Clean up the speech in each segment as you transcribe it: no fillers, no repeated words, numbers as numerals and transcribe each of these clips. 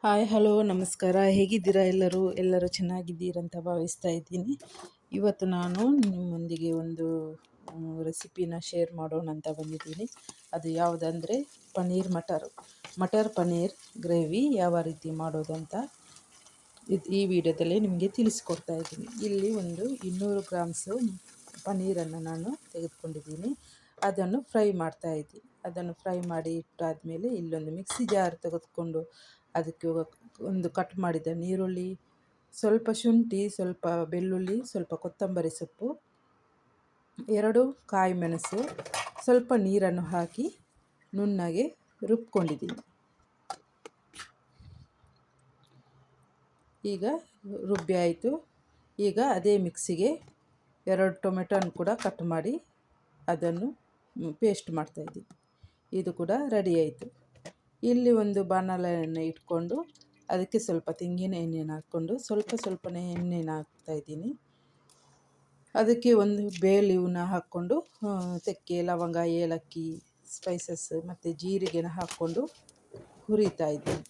Hi hello ನಮಸ್ಕಾರ. ಹೇಗಿದ್ದೀರಾ ಎಲ್ಲರೂ ಚೆನ್ನಾಗಿದ್ದೀರಂತ ಭಾವಿಸ್ತಾ ಇದ್ದೀನಿ. ಇವತ್ತು ನಾನು ನಿಮ್ಮೊಂದಿಗೆ ಒಂದು ರೆಸಿಪಿನ ಶೇರ್ ಮಾಡೋಣ ಅಂತ ಬಂದಿದ್ದೀನಿ. ಅದು ಯಾವುದಂದರೆ ಮಟರ್ ಪನ್ನೀರ್ ಗ್ರೇವಿ ಯಾವ ರೀತಿ ಮಾಡೋದಂತ ಈ ವಿಡಿಯೋದಲ್ಲಿ ನಿಮಗೆ ತಿಳಿಸ್ಕೊಡ್ತಾ ಇದ್ದೀನಿ. ಇಲ್ಲಿ ಒಂದು 200 ಗ್ರಾಮ್ಸು ಪನ್ನೀರನ್ನು ನಾನು ತೆಗೆದುಕೊಂಡಿದ್ದೀನಿ. ಅದನ್ನು ಫ್ರೈ ಮಾಡ್ತಾ ಇದ್ದೀನಿ. ಅದನ್ನು ಫ್ರೈ ಮಾಡಿ ಇಟ್ಟಾದಮೇಲೆ ಇಲ್ಲೊಂದು ಮಿಕ್ಸಿ ಜಾರ್ ತೆಗೆದುಕೊಂಡು ಅದಕ್ಕೆ ಒಂದು ಕಟ್ ಮಾಡಿದ ಈರುಳ್ಳಿ, ಸ್ವಲ್ಪ ಶುಂಠಿ, ಸ್ವಲ್ಪ ಬೆಳ್ಳುಳ್ಳಿ, ಸ್ವಲ್ಪ ಕೊತ್ತಂಬರಿ ಸೊಪ್ಪು, 2 ಕಾಯಿ ಮೆಣಸು, ಸ್ವಲ್ಪ ನೀರನ್ನು ಹಾಕಿ ನುಣ್ಣಗೆ ರುಬ್ಕೊಂಡಿದ್ದೀನಿ. ಈಗ ರುಬ್ಬಿ ಆಯಿತು. ಈಗ ಅದೇ ಮಿಕ್ಸಿಗೆ 2 ಟೊಮೆಟೊನ ಕೂಡ ಕಟ್ ಮಾಡಿ ಅದನ್ನು ಪೇಸ್ಟ್ ಮಾಡ್ತಾಯಿದ್ದೀನಿ. ಇದು ಕೂಡ ರೆಡಿ ಆಯಿತು. ಇಲ್ಲಿ ಒಂದು ಬಾಣಲೆಯನ್ನು ಇಟ್ಕೊಂಡು ಅದಕ್ಕೆ ಸ್ವಲ್ಪ ತೆಂಗಿನ ಎಣ್ಣೆನ ಹಾಕ್ಕೊಂಡು ಸ್ವಲ್ಪನೇ ಎಣ್ಣೆನ ಹಾಕ್ತಾಯಿದ್ದೀನಿ. ಅದಕ್ಕೆ ಒಂದು ಬೇ ಲೀವ್ನ ಹಾಕ್ಕೊಂಡು ಚಕ್ಕೆ, ಲವಂಗ, ಏಲಕ್ಕಿ, ಸ್ಪೈಸಸ್ ಮತ್ತು ಜೀರಿಗೆನ ಹಾಕ್ಕೊಂಡು ಹುರಿತಾ ಇದ್ದೀನಿ.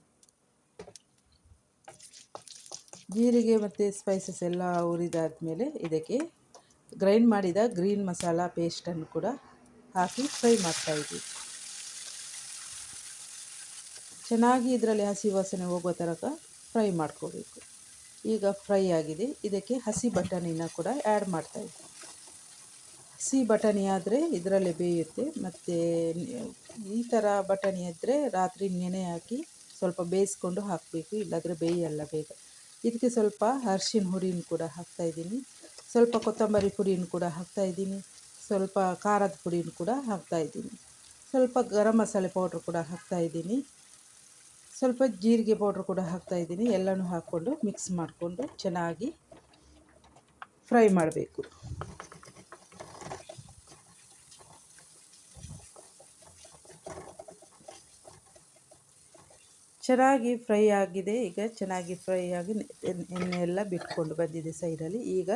ಜೀರಿಗೆ ಮತ್ತು ಸ್ಪೈಸಸ್ ಎಲ್ಲ ಹುರಿದಾದ್ಮೇಲೆ ಇದಕ್ಕೆ ಗ್ರೈಂಡ್ ಮಾಡಿದ ಗ್ರೀನ್ ಮಸಾಲ ಪೇಸ್ಟನ್ನು ಕೂಡ ಹಾಕಿ ಫ್ರೈ ಮಾಡ್ತಾಯಿದ್ದೀನಿ. ಚೆನ್ನಾಗಿ ಇದರಲ್ಲಿ ಹಸಿ ವಾಸನೆ ಹೋಗೋ ತನಕ ಫ್ರೈ ಮಾಡ್ಕೋಬೇಕು. ಈಗ ಫ್ರೈ ಆಗಿದೆ. ಇದಕ್ಕೆ ಹಸಿ ಬಟಾಣಿನ ಕೂಡ ಆ್ಯಡ್ ಮಾಡ್ತಾಯಿದ್ದೀನಿ. ಹಸಿ ಬಟಾಣಿ ಆದರೆ ಇದರಲ್ಲೇ ಬೇಯುತ್ತೆ. ಮತ್ತು ಈ ಥರ ಬಟಾಣಿ ಇದ್ದರೆ ರಾತ್ರಿ ನೆನೆ ಹಾಕಿ ಸ್ವಲ್ಪ ಬೇಯಿಸ್ಕೊಂಡು ಹಾಕಬೇಕು, ಇಲ್ಲಾಂದರೆ ಬೇಯಲ್ಲ ಬೇಗ. ಇದಕ್ಕೆ ಸ್ವಲ್ಪ ಅರಿಶಿನ ಹುಡಿನ ಕೂಡ ಹಾಕ್ತಾಯಿದ್ದೀನಿ, ಸ್ವಲ್ಪ ಕೊತ್ತಂಬರಿ ಪುಡಿನ ಕೂಡ ಹಾಕ್ತಾಯಿದ್ದೀನಿ, ಸ್ವಲ್ಪ ಖಾರದ ಪುಡಿನ ಕೂಡ ಹಾಕ್ತಾಯಿದ್ದೀನಿ, ಸ್ವಲ್ಪ ಗರಂ ಮಸಾಲೆ ಪೌಡ್ರ್ ಕೂಡ ಹಾಕ್ತಾಯಿದ್ದೀನಿ, ಸ್ವಲ್ಪ ಜೀರಿಗೆ ಪೌಡ್ರ್ ಕೂಡ ಹಾಕ್ತಾಯಿದ್ದೀನಿ. ಎಲ್ಲನೂ ಹಾಕ್ಕೊಂಡು ಮಿಕ್ಸ್ ಮಾಡಿಕೊಂಡು ಚೆನ್ನಾಗಿ ಫ್ರೈ ಮಾಡಬೇಕು. ಚೆನ್ನಾಗಿ ಫ್ರೈ ಆಗಿದೆ. ಈಗ ಚೆನ್ನಾಗಿ ಫ್ರೈ ಆಗಿ ಎಣ್ಣೆ ಎಲ್ಲ ಬಿಟ್ಕೊಂಡು ಬಂದಿದೆ ಸೈಡಲ್ಲಿ. ಈಗ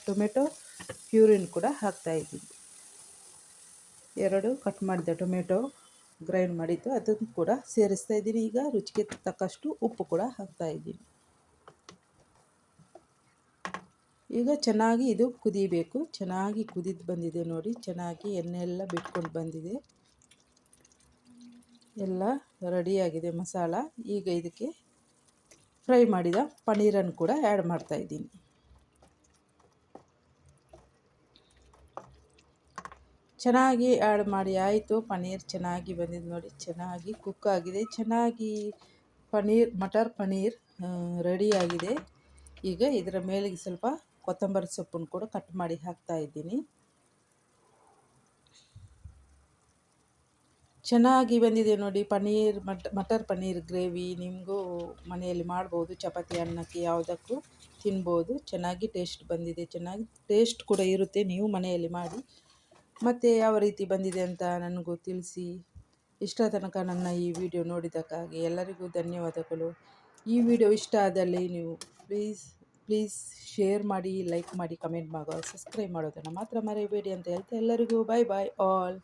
ಟೊಮೆಟೊ ಪ್ಯೂರಿನ ಕೂಡ ಹಾಕ್ತಾಯಿದ್ದೀನಿ. 2 ಕಟ್ ಮಾಡಿದ ಟೊಮೆಟೊ ಗ್ರೈಂಡ್ ಮಾಡಿದ್ದು ಅದನ್ನು ಕೂಡ ಸೇರಿಸ್ತಾ ಇದ್ದೀನಿ. ಈಗ ರುಚಿಗೆ ತಕ್ಕಷ್ಟು ಉಪ್ಪು ಕೂಡ ಹಾಕ್ತಾಯಿದ್ದೀನಿ. ಈಗ ಚೆನ್ನಾಗಿ ಇದು ಕುದಿಬೇಕು. ಚೆನ್ನಾಗಿ ಕುದಿದು ಬಂದಿದೆ ನೋಡಿ. ಚೆನ್ನಾಗಿ ಎಣ್ಣೆ ಎಲ್ಲ ಬಿಟ್ಕೊಂಡು ಬಂದಿದೆ. ಎಲ್ಲ ರೆಡಿಯಾಗಿದೆ ಮಸಾಲ. ಈಗ ಇದಕ್ಕೆ ಫ್ರೈ ಮಾಡಿದ ಪನ್ನೀರನ್ನು ಕೂಡ ಆ್ಯಡ್ ಮಾಡ್ತಾಯಿದ್ದೀನಿ. ಚೆನ್ನಾಗಿ ಆ್ಯಡ್ ಮಾಡಿ ಆಯಿತು. ಪನ್ನೀರ್ ಚೆನ್ನಾಗಿ ಬಂದಿದೆ ನೋಡಿ. ಚೆನ್ನಾಗಿ ಕುಕ್ ಆಗಿದೆ. ಚೆನ್ನಾಗಿ ಮಟರ್ ಪನ್ನೀರ್ ರೆಡಿಯಾಗಿದೆ. ಈಗ ಇದರ ಮೇಲಿಗೆ ಸ್ವಲ್ಪ ಕೊತ್ತಂಬರಿ ಸೊಪ್ಪನ್ನು ಕೂಡ ಕಟ್ ಮಾಡಿ ಹಾಕ್ತಾಯಿದ್ದೀನಿ. ಚೆನ್ನಾಗಿ ಬಂದಿದೆ ನೋಡಿ. ಮಟರ್ ಪನ್ನೀರ್ ಗ್ರೇವಿ ನಿಮಗೂ ಮನೆಯಲ್ಲಿ ಮಾಡ್ಬೋದು. ಚಪಾತಿ, ಅನ್ನಕ್ಕೆ ಯಾವುದಕ್ಕೂ ತಿನ್ಬೋದು. ಚೆನ್ನಾಗಿ ಟೇಸ್ಟ್ ಬಂದಿದೆ. ಚೆನ್ನಾಗಿ ಟೇಸ್ಟ್ ಕೂಡ ಇರುತ್ತೆ. ನೀವು ಮನೆಯಲ್ಲಿ ಮಾಡಿ ಮತ್ತು ಯಾವ ರೀತಿ ಬಂದಿದೆ ಅಂತ ನನಗೂ ತಿಳಿಸಿ. ಇಷ್ಟ ತನಕ ನನ್ನ ಈ ವಿಡಿಯೋ ನೋಡಿದ್ದಕ್ಕಾಗಿ ಎಲ್ಲರಿಗೂ ಧನ್ಯವಾದಗಳು. ಈ ವಿಡಿಯೋ ಇಷ್ಟ ಆದಲ್ಲಿ ನೀವು ಪ್ಲೀಸ್ ಶೇರ್ ಮಾಡಿ, ಲೈಕ್ ಮಾಡಿ, ಕಮೆಂಟ್ ಮಾಡಿ, ಸಬ್ಸ್ಕ್ರೈಬ್ ಮಾಡೋದನ್ನು ಮಾತ್ರ ಮರೆಯಬೇಡಿ ಅಂತ ಹೇಳ್ತಾ ಎಲ್ಲರಿಗೂ ಬಾಯ್ ಆಲ್.